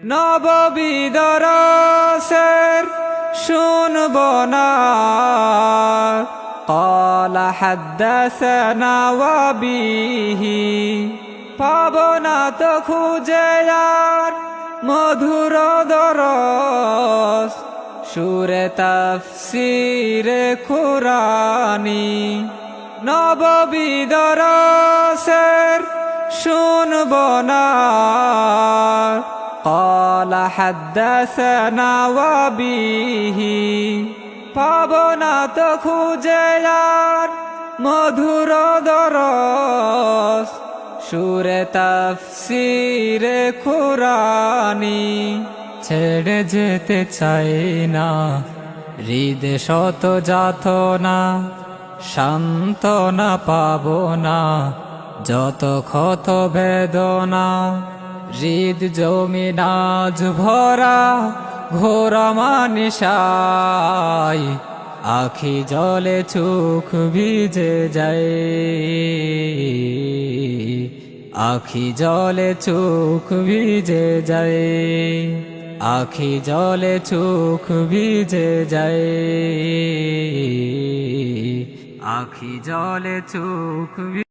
নববী দরসের শুনব না قال حدثنا وبه পাবনা তো খুঁজে আর মধুর দরস সুরে তাফসীরে কুরআনী নববী দরসের শুনব না قال حدثنا وبه পাবনা তো খুঁজে আর মধুর দরস সুরে তাফসীরে কুরআনী ছেড়ে যেতে চাই না হৃদে শত যাতনা সান্ত্বনা পাবো না যত ক্ষত বেদনা হৃদ জমিন আজ ভরা ঘোর মানিসায় আখি জলে চোখ ভিজে যায় আখি জলে চোখ ভিজে যায় আখি জলে চোখ ভিজে যায় আখি জলে চোখ